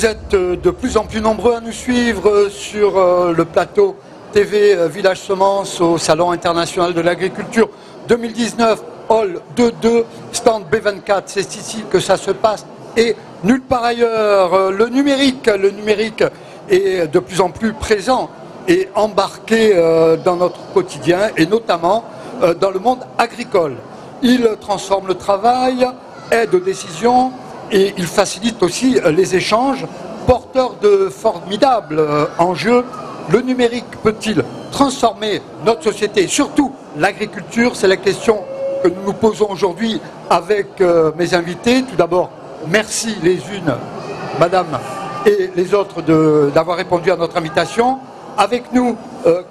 Vous êtes de plus en plus nombreux à nous suivre sur le plateau TV Village Semence au Salon international de l'agriculture 2019, Hall 2.2, stand B24. C'est ici que ça se passe et nulle part ailleurs. Le numérique est de plus en plus présent et embarqué dans notre quotidien et notamment dans le monde agricole. Il transforme le travail, aide aux décisions et il facilite aussi les échanges. Porteur de formidables enjeux, le numérique peut-il transformer notre société, surtout l'agriculture? C'est la question que nous nous posons aujourd'hui avec mes invités. Tout d'abord, merci les unes, madame, et les autres d'avoir répondu à notre invitation. Avec nous,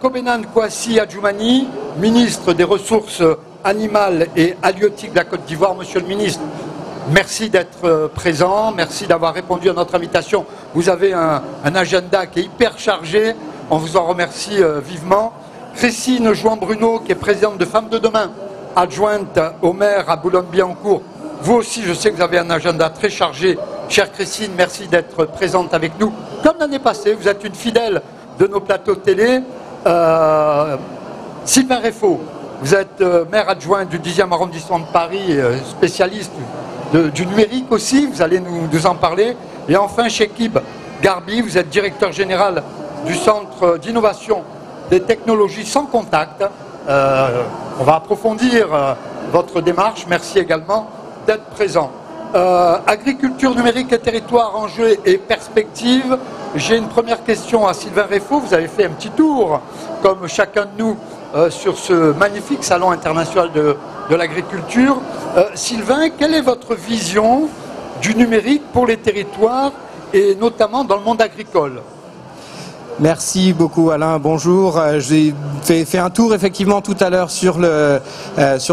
Kobenan Kouassi Adjoumani, ministre des Ressources animales et halieutiques de la Côte d'Ivoire. Monsieur le ministre, merci d'être présent, merci d'avoir répondu à notre invitation. Vous avez un agenda qui est hyper chargé, on vous en remercie vivement. Christine Jouan-Bruno, qui est présidente de Femmes de Demain, adjointe au maire à Boulogne-Billancourt. Vous aussi, je sais que vous avez un agenda très chargé. Chère Christine, merci d'être présente avec nous. Comme l'année passée, vous êtes une fidèle de nos plateaux télé. Sylvain Réfaud, vous êtes maire adjoint du 10e arrondissement de Paris, spécialiste du numérique aussi, vous allez nous en parler. Et enfin, Chekib Garbi, vous êtes directeur général du Centre d'innovation des technologies sans contact. On va approfondir votre démarche. Merci également d'être présent. Agriculture numérique et territoire, enjeux et perspectives. J'ai une première question à Sylvain Réfaud. Vous avez fait un petit tour, comme chacun de nous, sur ce magnifique salon international de l'agriculture. Sylvain, quelle est votre vision du numérique pour les territoires et notamment dans le monde agricole? Merci beaucoup Alain, bonjour. J'ai fait un tour effectivement tout à l'heure sur le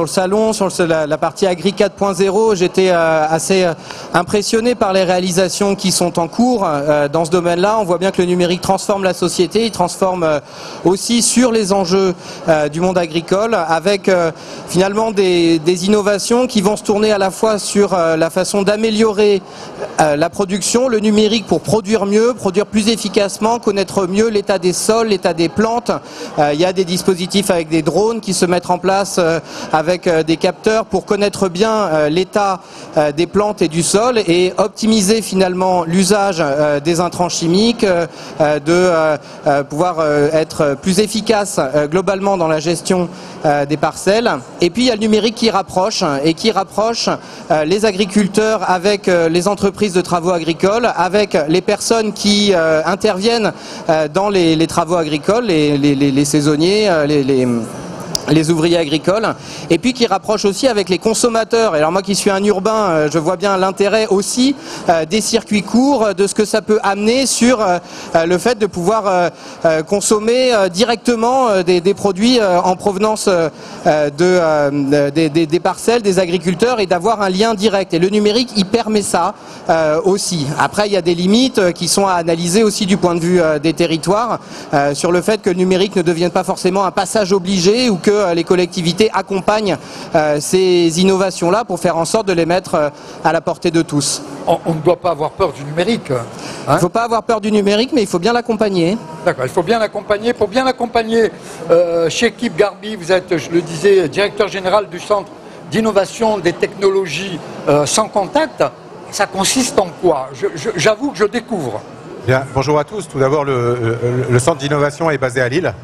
salon, sur la partie Agri 4.0. J'étais assez impressionné par les réalisations qui sont en cours dans ce domaine-là. On voit bien que le numérique transforme la société, il transforme aussi sur les enjeux du monde agricole avec finalement des innovations qui vont se tourner à la fois sur la façon d'améliorer la production, le numérique pour produire mieux, produire plus efficacement, connaître mieux l'état des sols, l'état des plantes. Il y a des dispositifs avec des drones qui se mettent en place avec des capteurs pour connaître bien l'état des plantes et du sol et optimiser finalement l'usage des intrants chimiques, de pouvoir être plus efficace globalement dans la gestion des parcelles. Et puis il y a le numérique qui rapproche les agriculteurs avec les entreprises de travaux agricoles, avec les personnes qui interviennent dans les travaux agricoles, les saisonniers, les ouvriers agricoles, et puis qui rapproche aussi avec les consommateurs. Et alors moi qui suis un urbain, je vois bien l'intérêt aussi des circuits courts, de ce que ça peut amener sur le fait de pouvoir consommer directement des produits en provenance des parcelles, des agriculteurs, et d'avoir un lien direct. Et le numérique, il permet ça aussi. Après, il y a des limites qui sont à analyser aussi du point de vue des territoires, sur le fait que le numérique ne devienne pas forcément un passage obligé ou que les collectivités accompagnent ces innovations-là pour faire en sorte de les mettre à la portée de tous. On ne doit pas avoir peur du numérique. Il ne faut pas avoir peur du numérique, mais il faut bien l'accompagner. D'accord, il faut bien l'accompagner. Pour bien l'accompagner, Chekib Garbi, vous êtes, je le disais, directeur général du Centre d'innovation des technologies sans contact. Ça consiste en quoi? J'avoue que je découvre. Bien, bonjour à tous. Tout d'abord, le Centre d'innovation est basé à Lille.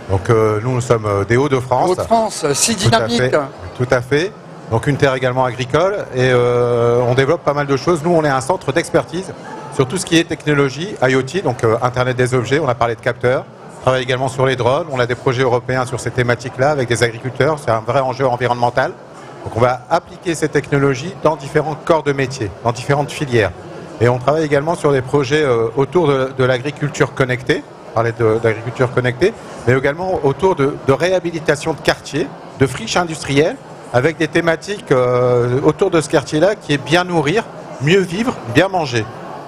Donc nous sommes des Hauts-de-France. Hauts-de-France, si dynamique. Tout à fait. Donc une terre également agricole et on développe pas mal de choses. Nous, on est un centre d'expertise sur tout ce qui est technologie, IoT, donc Internet des objets. On a parlé de capteurs. On travaille également sur les drones. On a des projets européens sur ces thématiques-là avec des agriculteurs. C'est un vrai enjeu environnemental. Donc on va appliquer ces technologies dans différents corps de métier, dans différentes filières. Et on travaille également sur des projets autour de l'agriculture connectée. Parler d'agriculture connectée, mais également autour de réhabilitation de quartiers, de friches industrielles, avec des thématiques autour de ce quartier-là qui est bien nourrir, mieux vivre, bien manger.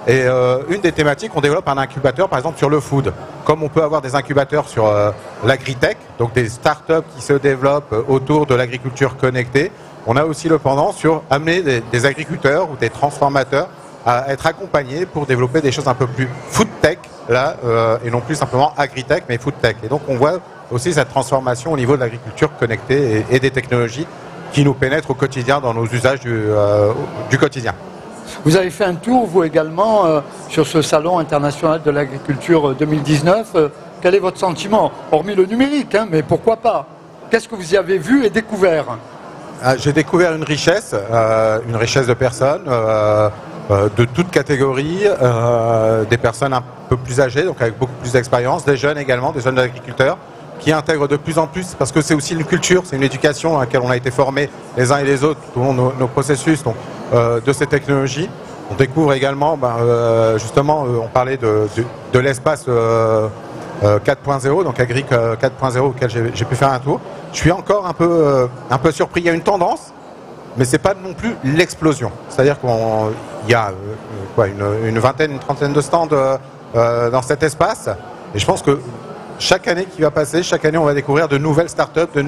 Et une des thématiques, on développe un incubateur par exemple sur le food, comme on peut avoir des incubateurs sur l'agritech, donc des startups qui se développent autour de l'agriculture connectée. On a aussi le pendant sur amener des agriculteurs ou des transformateurs à être accompagnés pour développer des choses un peu plus food tech, là, et non plus simplement agritech, mais food tech. Et donc on voit aussi cette transformation au niveau de l'agriculture connectée et des technologies qui nous pénètrent au quotidien dans nos usages du quotidien. Vous avez fait un tour, vous également, sur ce Salon international de l'agriculture 2019. Quel est votre sentiment? Hormis le numérique, hein, mais pourquoi pas? Qu'est-ce que vous y avez vu et découvert? J'ai découvert une richesse de personnes, de toutes catégories, des personnes un peu plus âgées, donc avec beaucoup plus d'expérience, des jeunes également, des jeunes agriculteurs, qui intègrent de plus en plus, parce que c'est aussi une culture, c'est une éducation à laquelle on a été formés les uns et les autres tout au long de nos processus de ces technologies. On découvre également, justement, on parlait de l'espace 4.0, donc Agric 4.0 auquel j'ai pu faire un tour. Je suis encore un peu surpris. Il y a une tendance, mais c'est pas non plus l'explosion. C'est-à-dire qu'il y a une vingtaine, une trentaine de stands dans cet espace, et je pense que chaque année qui va passer, chaque année on va découvrir de nouvelles startups, de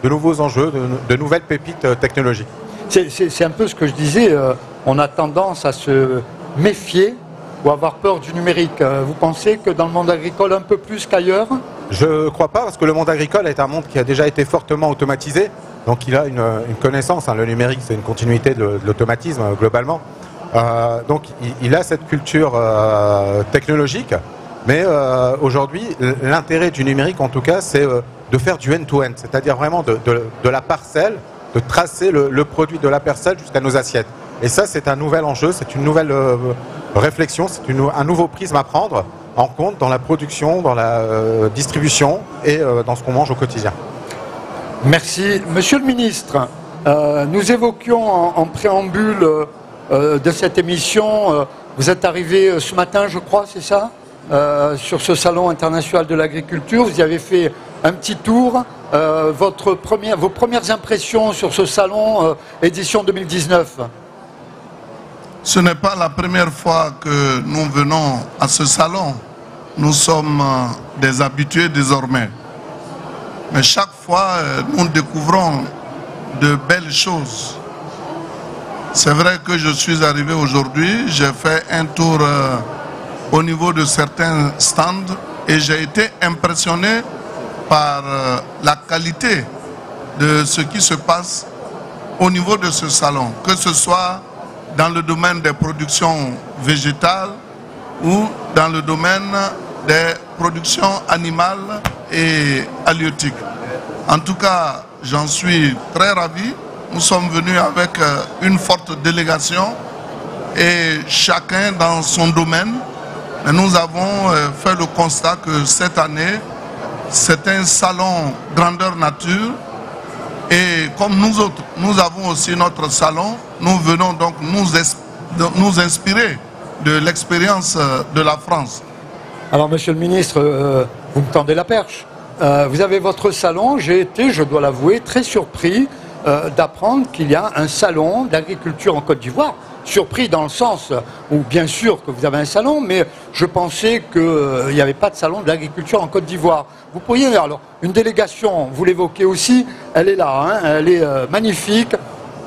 nouveaux enjeux, de nouvelles pépites technologiques. C'est un peu ce que je disais, on a tendance à se méfier ou avoir peur du numérique. Vous pensez que dans le monde agricole un peu plus qu'ailleurs? Je ne crois pas, parce que le monde agricole est un monde qui a déjà été fortement automatisé, donc il a une connaissance, hein. Le numérique c'est une continuité de l'automatisme globalement. Donc il a cette culture technologique, mais aujourd'hui l'intérêt du numérique en tout cas c'est de faire du end-to-end, c'est-à-dire vraiment de la parcelle, de tracer le produit de la parcelle jusqu'à nos assiettes. Et ça c'est un nouvel enjeu, c'est une nouvelle réflexion, c'est un nouveau prisme à prendre en compte dans la production, dans la distribution et dans ce qu'on mange au quotidien. Merci. Monsieur le ministre, nous évoquions en préambule de cette émission, vous êtes arrivé ce matin, je crois, c'est ça, sur ce Salon international de l'agriculture. Vous y avez fait un petit tour. Vos premières impressions sur ce salon édition 2019? Ce n'est pas la première fois que nous venons à ce salon. Nous sommes des habitués désormais. Mais chaque fois, nous découvrons de belles choses. C'est vrai que je suis arrivé aujourd'hui, j'ai fait un tour au niveau de certains stands et j'ai été impressionné par la qualité de ce qui se passe au niveau de ce salon, que ce soit dans le domaine des productions végétales ou dans le domaine des productions animales et halieutiques. En tout cas, j'en suis très ravi. Nous sommes venus avec une forte délégation et chacun dans son domaine. Mais nous avons fait le constat que cette année, c'est un salon grandeur nature. Et comme nous autres, nous avons aussi notre salon, nous venons donc nous inspirer de l'expérience de la France. Alors, monsieur le ministre, vous me tendez la perche. Vous avez votre salon, j'ai été, je dois l'avouer, très surpris d'apprendre qu'il y a un salon d'agriculture en Côte d'Ivoire. Surpris dans le sens où, bien sûr, que vous avez un salon, mais je pensais qu'il n'y avait pas de salon de l'agriculture en Côte d'Ivoire. Vous pourriez, alors, une délégation, vous l'évoquez aussi, elle est là, hein, elle est magnifique,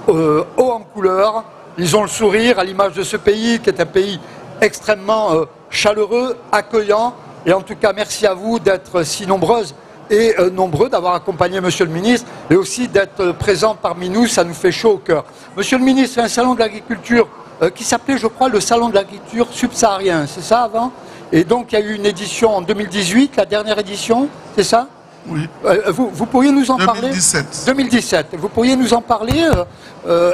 haut en couleur, ils ont le sourire à l'image de ce pays qui est un pays extrêmement chaleureux, accueillant, et en tout cas, merci à vous d'être si nombreuses et nombreux, d'avoir accompagné Monsieur le ministre, et aussi d'être présent parmi nous, ça nous fait chaud au cœur. Monsieur le ministre, c'est un salon de l'agriculture qui s'appelait, je crois, le salon de l'agriculture subsaharien, c'est ça avant? Et donc il y a eu une édition en 2018, la dernière édition, c'est ça? Oui. Vous pourriez nous en parler? 2017. Vous pourriez nous en parler?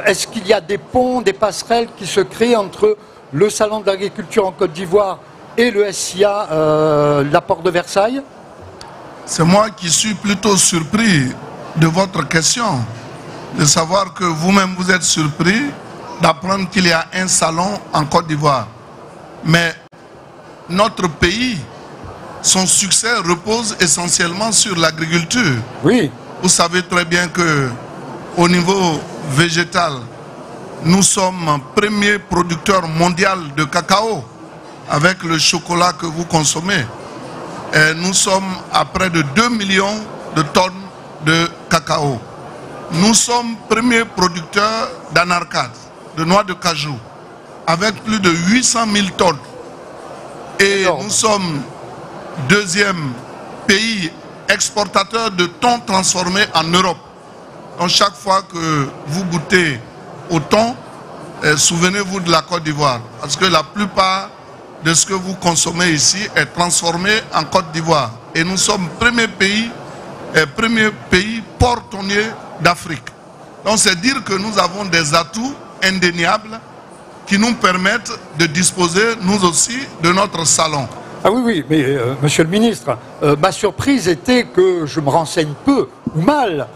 Est-ce qu'il y a des ponts, des passerelles qui se créent entre le salon de l'agriculture en Côte d'Ivoire et le SIA, l'apport de Versailles? C'est moi qui suis plutôt surpris de votre question, de savoir que vous-même vous êtes surpris d'apprendre qu'il y a un salon en Côte d'Ivoire. Mais notre pays, son succès repose essentiellement sur l'agriculture. Oui. Vous savez très bien que au niveau végétal, nous sommes premier producteur mondial de cacao avec le chocolat que vous consommez. Et nous sommes à près de 2 millions de tonnes de cacao. Nous sommes premier producteur d'anarcade, de noix de cajou. avec plus de 800 000 tonnes. Et nous sommes deuxième pays exportateur de thon transformé en Europe. Donc chaque fois que vous goûtez au thon, souvenez-vous de la Côte d'Ivoire. Parce que la plupart de ce que vous consommez ici est transformé en Côte d'Ivoire. Et nous sommes premier pays port-thonier d'Afrique. Donc c'est dire que nous avons des atouts indéniables qui nous permettent de disposer, nous aussi, de notre salon. Ah oui, oui, mais monsieur le ministre, ma surprise était que je me renseigne peu ou mal,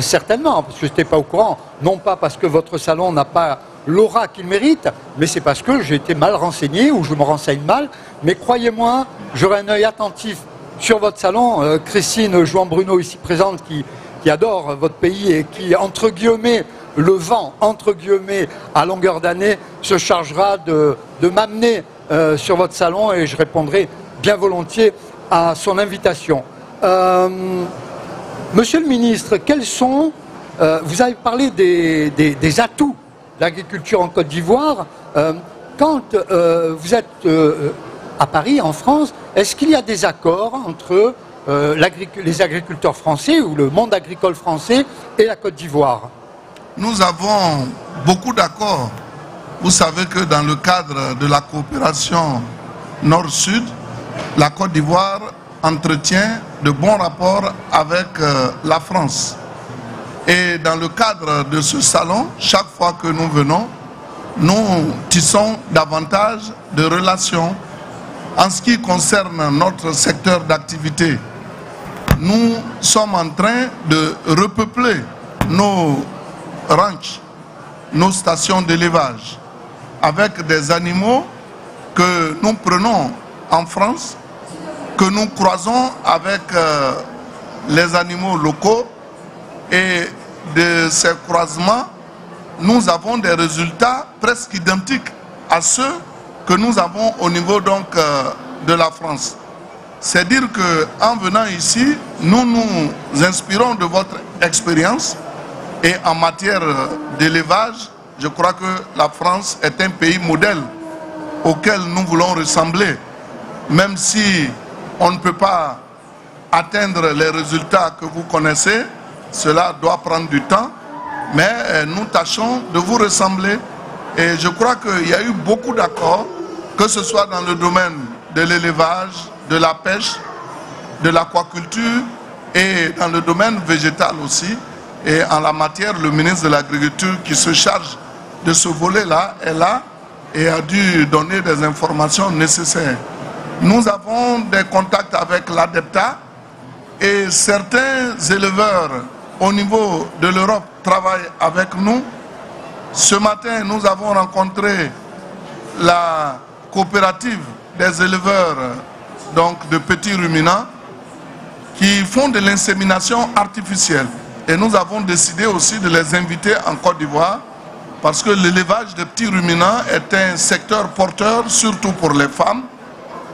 certainement, parce que je n'étais pas au courant, non pas parce que votre salon n'a pas l'aura qu'il mérite, mais c'est parce que j'ai été mal renseigné ou je me renseigne mal. Mais croyez-moi, j'aurai un œil attentif sur votre salon. Christine Jouan-Bruno, ici présente, qui adore votre pays et qui, entre guillemets, le vent, entre guillemets, à longueur d'année, se chargera de m'amener sur votre salon et je répondrai bien volontiers à son invitation. Monsieur le ministre, quels sont, vous avez parlé des atouts de l'agriculture en Côte d'Ivoire. Quand vous êtes à Paris, en France, est-ce qu'il y a des accords entre les agriculteurs français ou le monde agricole français et la Côte d'Ivoire? Nous avons beaucoup d'accords. Vous savez que dans le cadre de la coopération Nord-Sud, la Côte d'Ivoire entretient de bons rapports avec la France. Et dans le cadre de ce salon, chaque fois que nous venons, nous tissons davantage de relations. En ce qui concerne notre secteur d'activité, nous sommes en train de repeupler nos ranchs, nos stations d'élevage, avec des animaux que nous prenons en France, que nous croisons avec les animaux locaux, et de ces croisements, nous avons des résultats presque identiques à ceux que nous avons au niveau donc de la France. C'est dire qu'en venant ici, nous nous inspirons de votre expérience et en matière d'élevage, je crois que la France est un pays modèle auquel nous voulons ressembler, même si on ne peut pas atteindre les résultats que vous connaissez, cela doit prendre du temps, mais nous tâchons de vous ressembler. Et je crois qu'il y a eu beaucoup d'accords, que ce soit dans le domaine de l'élevage, de la pêche, de l'aquaculture et dans le domaine végétal aussi. Et en la matière, le ministre de l'Agriculture qui se charge de ce volet-là est là et a dû donner des informations nécessaires. Nous avons des contacts avec l'ADEPTA et certains éleveurs au niveau de l'Europe travaillent avec nous. Ce matin, nous avons rencontré la coopérative des éleveurs donc de petits ruminants qui font de l'insémination artificielle. Et nous avons décidé aussi de les inviter en Côte d'Ivoire parce que l'élevage de petits ruminants est un secteur porteur, surtout pour les femmes.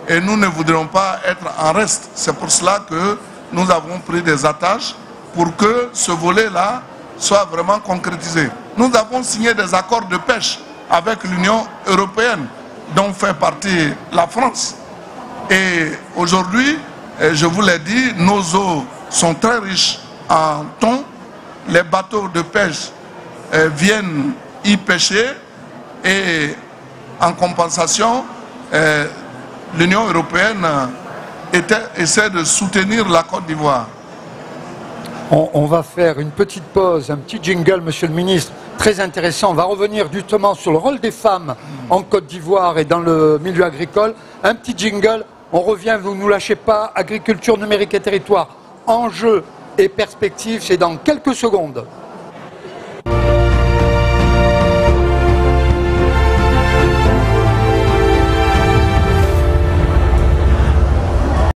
Et nous ne voudrions pas être en reste. C'est pour cela que nous avons pris des attaches pour que ce volet-là soit vraiment concrétisé. Nous avons signé des accords de pêche avec l'Union européenne, dont fait partie la France. Et aujourd'hui, je vous l'ai dit, nos eaux sont très riches en thon. Les bateaux de pêche viennent y pêcher et en compensation, l'Union européenne essaie de soutenir la Côte d'Ivoire. On va faire une petite pause, un petit jingle, monsieur le ministre, très intéressant. On va revenir justement sur le rôle des femmes en Côte d'Ivoire et dans le milieu agricole. Un petit jingle, on revient, vous ne nous lâchez pas. Agriculture numérique et territoire, enjeux et perspectives, c'est dans quelques secondes.